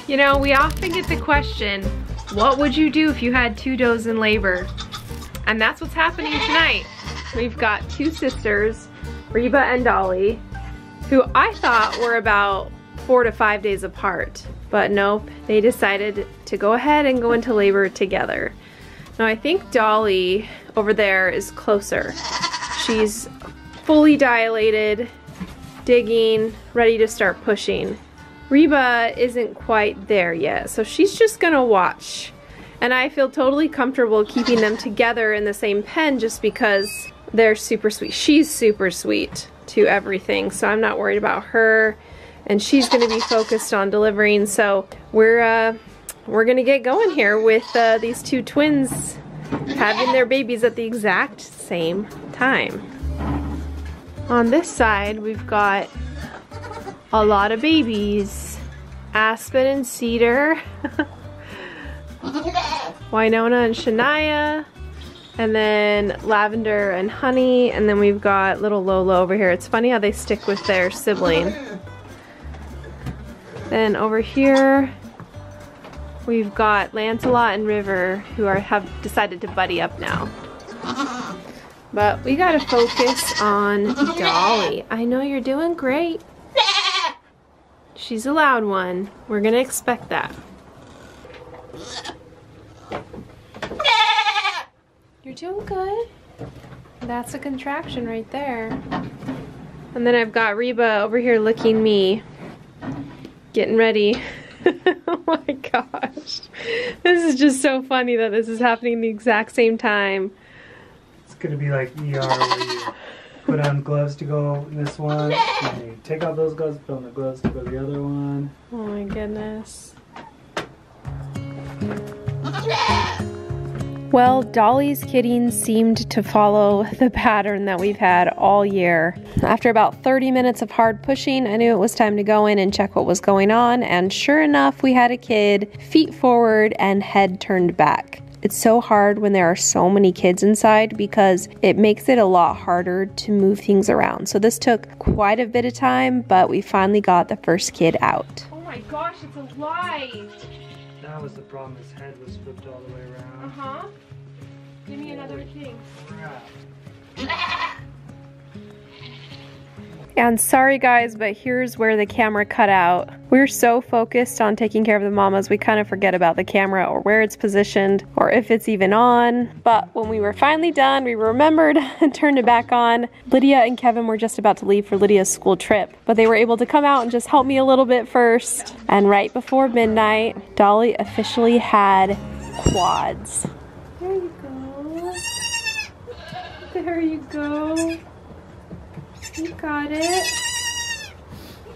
You know, we often get the question, what would you do if you had 2 does in labor? And that's what's happening tonight. We've got 2 sisters, Reba and Dolly, who I thought were about 4 to 5 days apart. But nope, they decided to go ahead and go into labor together. Now I think Dolly over there is closer. She's fully dilated, digging, ready to start pushing. Reba isn't quite there yet, so she's just gonna watch. And I feel totally comfortable keeping them together in the same pen just because they're super sweet. She's super sweet to everything, so I'm not worried about her. And she's gonna be focused on delivering, so we're gonna get going here with these 2 twins having their babies at the exact same time. On this side, we've got a lot of babies. Aspen and Cedar. Winona and Shania. And then Lavender and Honey. And then we've got little Lola over here. It's funny how they stick with their sibling. Then over here, we've got Lancelot and River, who have decided to buddy up now. But we gotta focus on Dolly. I know you're doing great. She's a loud one. We're gonna expect that. You're doing good. That's a contraction right there. And then I've got Reba over here licking me, getting ready. Oh my gosh. This is just so funny that this is happening the exact same time. It's gonna be like ER where you put on gloves to go in this one, and you take out those gloves, put on the gloves to go the other one. Oh my goodness. Well, Dolly's kidding seemed to follow the pattern that we've had all year. After about 30 minutes of hard pushing, I knew it was time to go in and check what was going on, and sure enough, we had a kid, feet forward and head turned back. It's so hard when there are so many kids inside because it makes it a lot harder to move things around. So this took quite a bit of time, but we finally got the first kid out. Oh my gosh, it's alive! That was the problem, his head was flipped all the way around. Uh-huh. Give me another thing. And sorry guys, but here's where the camera cut out. We're so focused on taking care of the mamas, we kind of forget about the camera or where it's positioned or if it's even on. But when we were finally done, we remembered and turned it back on. Lydia and Kevin were just about to leave for Lydia's school trip, but they were able to come out and just help me a little bit first. And right before midnight, Dolly officially had quads. There you go. There you go. You got it.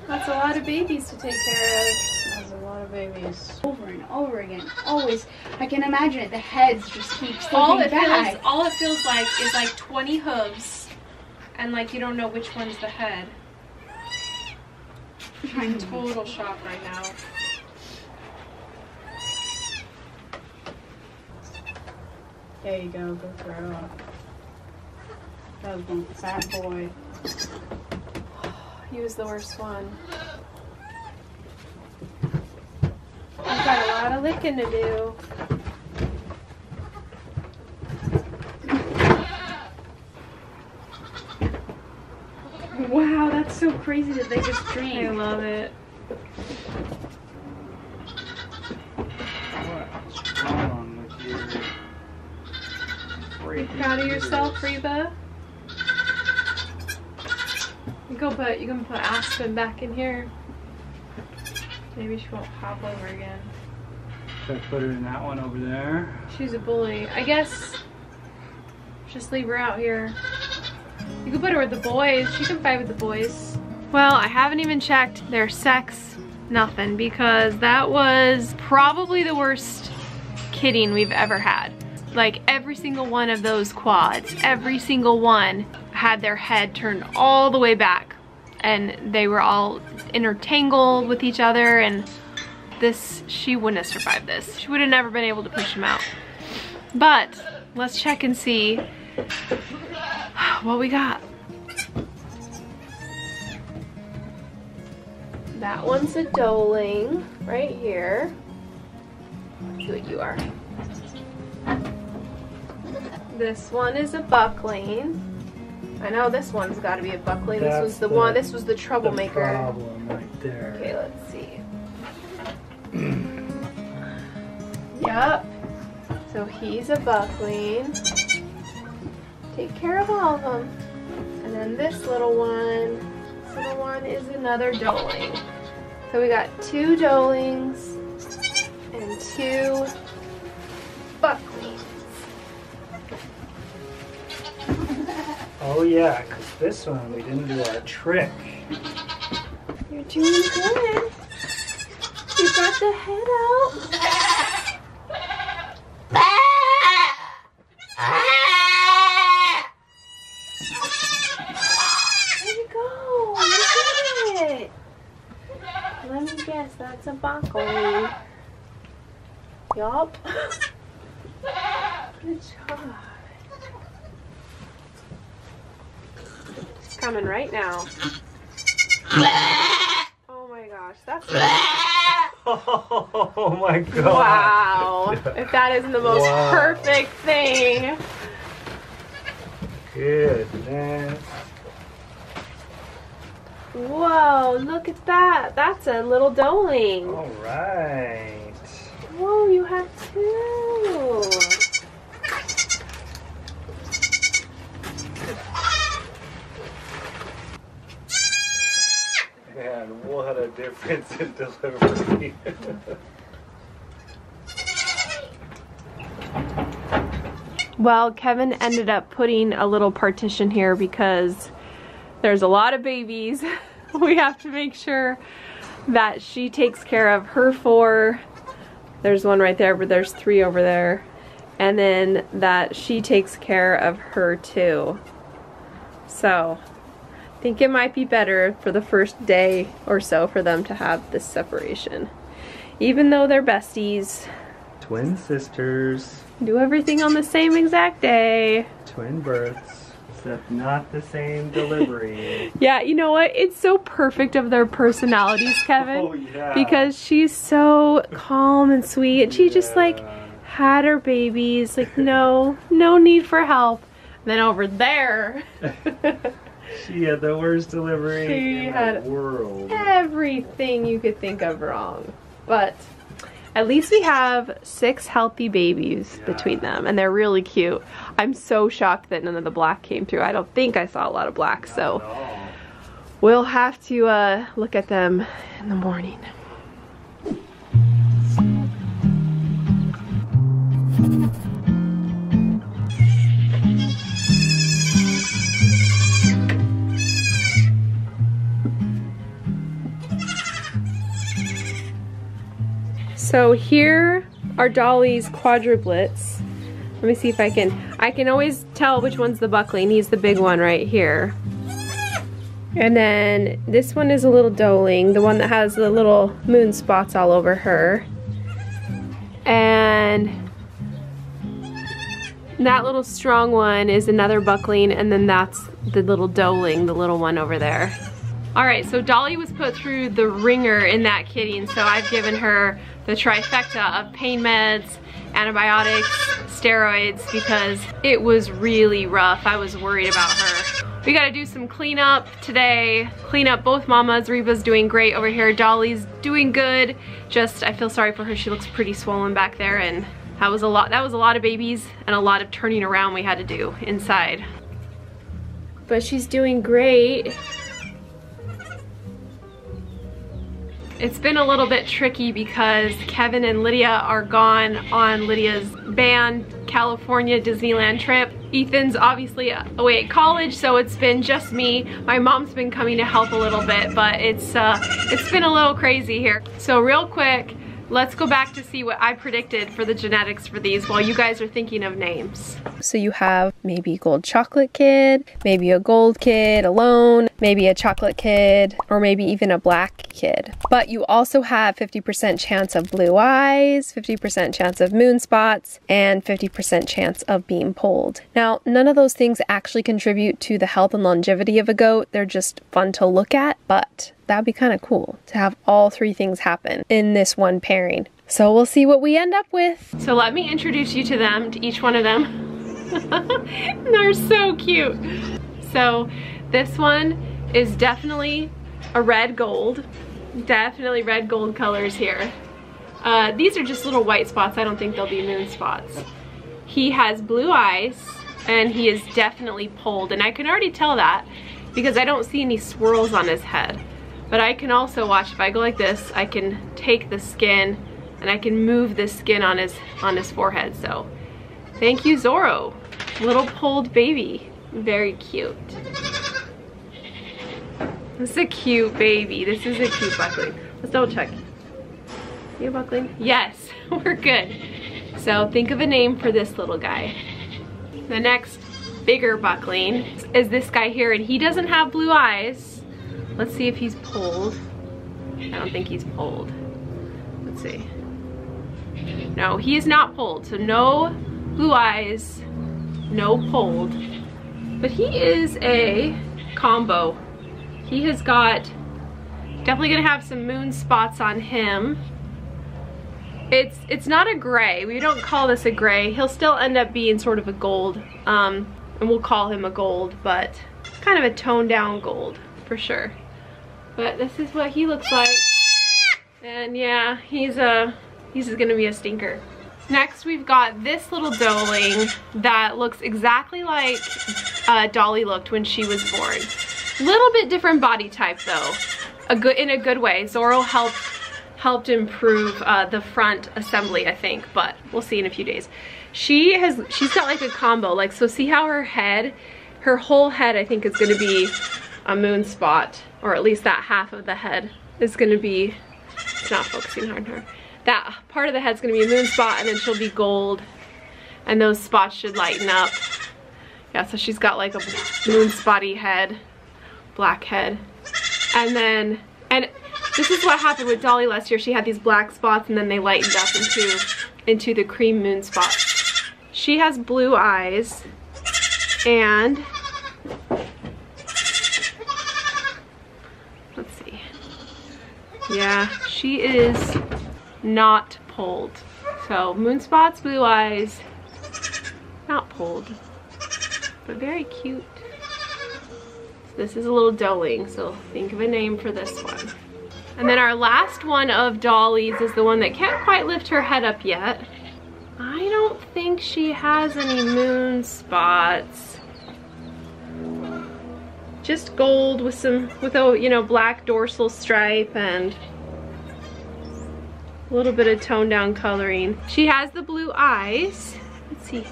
That's a lot of babies to take care of. That's a lot of babies. Over and over again. Always. I can imagine it. The heads just keep slipping back. All it feels like is like 20 hooves. And like you don't know which one's the head. I'm in total shock right now. There you go. Go throw up. That was one fat boy. He was the worst one. I've got a lot of licking to do. Wow, that's so crazy that they just drink. I love it. What's wrong with you? Are you proud of yourself, Reba? You can put Aspen back in here. Maybe she won't hop over again. Should I put her in that one over there? She's a bully. I guess just leave her out here. You can put her with the boys. She can fight with the boys. Well, I haven't even checked their sex, nothing, because that was probably the worst kidding we've ever had. Like every single one of those quads, every single one had their head turned all the way back, and they were all intertangled with each other, and she wouldn't have survived this. She would have never been able to push him out. But let's check and see what we got. That one's a doeling right here. Let's see what you are. This one is a buckling. I know this one's got to be a buckling. This was the one. This was the troublemaker. The problem right there. Okay, let's see. Yup. So he's a buckling. Take care of all of them. And then this little one is another doeling. So we got 2 doelings and 2 bucklings. Oh yeah, because this one we didn't do our trick. You're doing good. You got the head out. There you go. You did it. Let me guess, that's a buckling. Yup. Good job. It's coming right now. Oh my gosh, that's Oh my god. wow. If that isn't the most perfect thing. Goodness. Whoa, look at that. That's a little doeling. All right. Whoa, you have 2. Man, what a difference in delivery. Well, Kevin ended up putting a little partition here because there's a lot of babies. We have to make sure that she takes care of her 4. There's one right there, but there's 3 over there. And then that she takes care of her 2. So I think it might be better for the first day or so for them to have this separation. Even though they're besties. Twin sisters. Do everything on the same exact day. Twin births. Except not the same delivery. Yeah, you know what? It's so perfect of their personalities, Kevin. Oh yeah. Because she's so calm and sweet. And she just like had her babies. Like no need for help. And then over there. She had the worst delivery in the world. Everything you could think of wrong. But at least we have 6 healthy babies between them, and they're really cute. I'm so shocked that none of the black came through. I don't think I saw a lot of black, so we'll have to look at them in the morning. So here are Dolly's quadruplets. Let me see if I can always tell which one's the buckling. He's the big one right here. And then this one is a little doeling, the one that has the little moon spots all over her. And that little strong one is another buckling, and then that's the little doeling, the little one over there. All right, so Dolly was put through the ringer in that kitty, and so I've given her the trifecta of pain meds, antibiotics, steroids, because it was really rough. I was worried about her. We gotta do some cleanup today. Clean up both mamas. Reba's doing great over here. Dolly's doing good. Just, I feel sorry for her. She looks pretty swollen back there, and that was a lot of babies and a lot of turning around we had to do inside. But she's doing great. It's been a little bit tricky because Kevin and Lydia are gone on Lydia's band California Disneyland trip. Ethan's obviously away at college, so it's been just me. My mom's been coming to help a little bit, but it's been a little crazy here. So real quick, let's go back to see what I predicted for the genetics for these while you guys are thinking of names. So you have maybe gold chocolate kid, maybe a gold kid alone, maybe a chocolate kid, or maybe even a black kid. But you also have 50% chance of blue eyes, 50% chance of moon spots, and 50% chance of being polled. Now, none of those things actually contribute to the health and longevity of a goat. They're just fun to look at, but that would be kind of cool to have all three things happen in this one pairing. So we'll see what we end up with. So let me introduce you to them, to each one of them. They're so cute. So this one is definitely a red gold. Definitely red gold colors here. These are just little white spots. I don't think they'll be moon spots. He has blue eyes and he is definitely polled, and I can already tell that because I don't see any swirls on his head. But I can also watch, if I go like this, I can take the skin and I can move the skin on his forehead. So thank you, Zorro. Little polled baby. Very cute. This is a cute baby. This is a cute buckling. Let's double check. You buckling? Yes, we're good. So think of a name for this little guy. The next bigger buckling is this guy here, and he doesn't have blue eyes. Let's see if he's polled. I don't think he's polled. Let's see. No, he is not polled. So no blue eyes, no polled. But he is a combo. He has got, definitely gonna have some moon spots on him. It's not a gray. We don't call this a gray. He'll still end up being sort of a gold. And we'll call him a gold, but kind of a toned down gold for sure. But this is what he looks like. And yeah, he's gonna be a stinker. Next, we've got this little doeling that looks exactly like Dolly looked when she was born. Little bit different body type though, in a good way. Zorro helped improve the front assembly, I think, but we'll see in a few days. She's got like a combo, like, so see how her whole head I think is gonna be a moon spot, or at least that half of the head is gonna be, it's not focusing hard on her. That part of the head's gonna be a moon spot, and then she'll be gold, and those spots should lighten up. Yeah, so she's got like a moon spotty head, black head. And this is what happened with Dolly last year. She had these black spots and then they lightened up into the cream moon spots. She has blue eyes, and let's see. Yeah, she is not polled. So moon spots, blue eyes, not polled, but very cute. This is a little doeling, so think of a name for this one. And then our last one of Dolly's is the one that can't quite lift her head up yet. I don't think she has any moon spots. Just gold with a, you know, black dorsal stripe and a little bit of toned down coloring. She has the blue eyes. Let's see,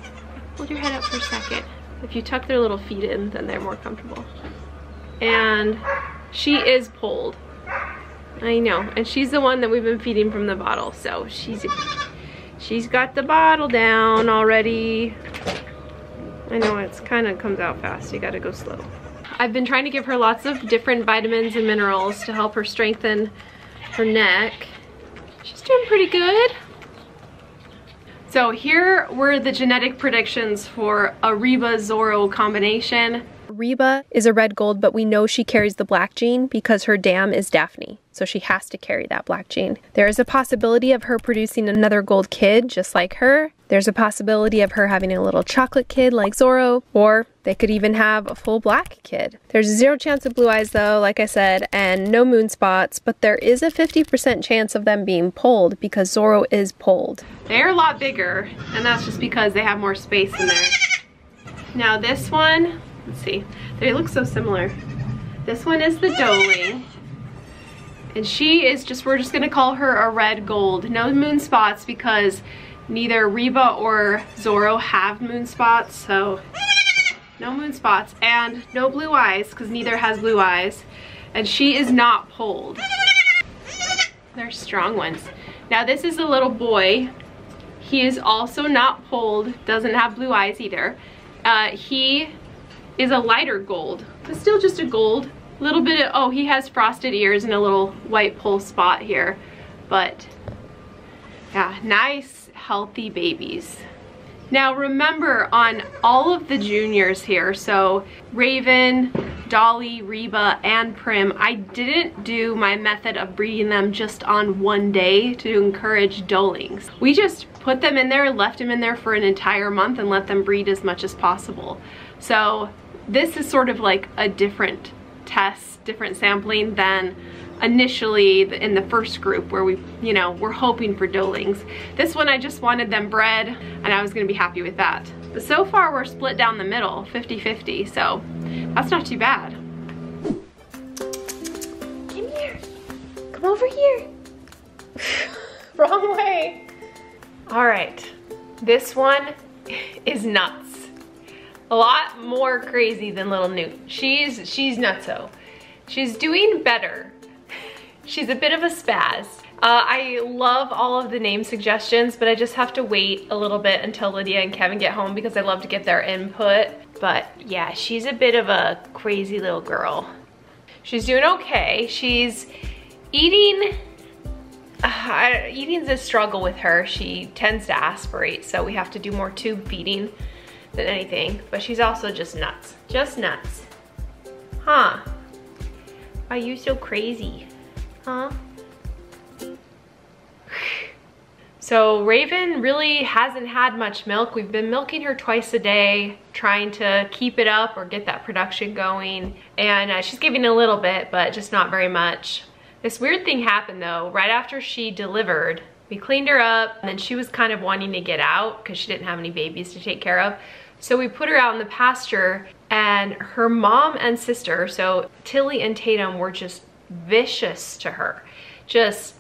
hold your head up for a second. If you tuck their little feet in, then they're more comfortable. And she is polled. I know, and she's the one that we've been feeding from the bottle, so she's got the bottle down already. I know, it's kind of comes out fast. You gotta go slow. I've been trying to give her lots of different vitamins and minerals to help her strengthen her neck. She's doing pretty good. So here were the genetic predictions for a Reba Zorro combination. Reba is a red gold, but we know she carries the black gene because her dam is Daphne, so she has to carry that black gene. There is a possibility of her producing another gold kid just like her. There's a possibility of her having a little chocolate kid like Zorro, or they could even have a full black kid. There's 0 chance of blue eyes though, like I said, and no moon spots, but there is a 50% chance of them being polled because Zorro is polled. They're a lot bigger, and that's just because they have more space in there. Now this one, let's see, they look so similar. This one is the doeling, and she is just, we're just gonna call her a red gold. No moon spots because neither Reba or Zorro have moon spots, so no moon spots, and no blue eyes because neither has blue eyes, and she is not polled. They're strong ones. Now this is a little boy. He is also not polled, doesn't have blue eyes either. He is a lighter gold, but still just a gold. Little bit of, oh, he has frosted ears and a little white poll spot here, but yeah, nice healthy babies. Now remember, on all of the juniors here, so Raven, Dolly, Reba, and Prim, I didn't do my method of breeding them just on one day to encourage doelings. We just put them in there, left them in there for an entire month and let them breed as much as possible. So this is sort of like a different test, different sampling than initially in the first group where we, you know, we're hoping for doelings. This one I just wanted them bred and I was gonna be happy with that. But so far we're split down the middle, 50-50, so that's not too bad. Come here, come over here. Wrong way. All right, this one is nuts. A lot more crazy than little Newt. She's nutso. She's doing better. She's a bit of a spaz. I love all of the name suggestions, but I just have to wait a little bit until Lydia and Kevin get home because I love to get their input. But yeah, she's a bit of a crazy little girl. She's doing okay. She's eating, eating's a struggle with her. She tends to aspirate, so we have to do more tube feeding than anything. But she's also just nuts, Huh? Are you so crazy? Huh? So Raven really hasn't had much milk. We've been milking her twice a day, trying to keep it up or get that production going. And she's giving a little bit, but just not very much. This weird thing happened though. Right after she delivered, we cleaned her up and then she was kind of wanting to get out because she didn't have any babies to take care of. So we put her out in the pasture and her mom and sister, so Tilly and Tatum, were just vicious to her.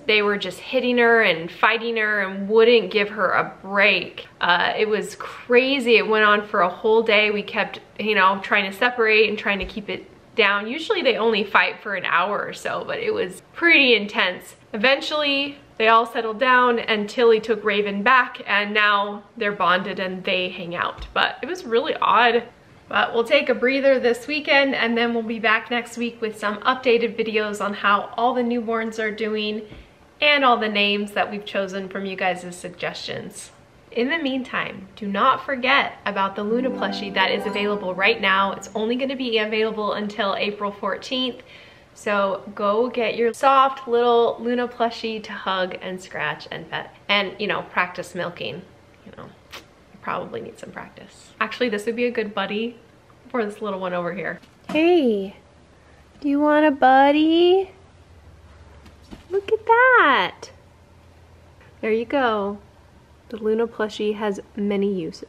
They were just hitting her and fighting her and wouldn't give her a break. It was crazy. It went on for a whole day. We kept, you know, trying to separate and trying to keep it down. Usually they only fight for an hour or so, but it was pretty intense. Eventually they all settled down and Tilly took Raven back and now they're bonded and they hang out. But it was really odd. But we'll take a breather this weekend and then we'll be back next week with some updated videos on how all the newborns are doing and all the names that we've chosen from you guys' suggestions. In the meantime, do not forget about the Luna plushie that is available right now. It's only going to be available until April 14th. So go get your soft little Luna plushie to hug and scratch and pet. And, you know, practice milking, you know. Probably need some practice. Actually, this would be a good buddy for this little one over here. Hey, do you want a buddy? Look at that. There you go. The Luna plushie has many uses.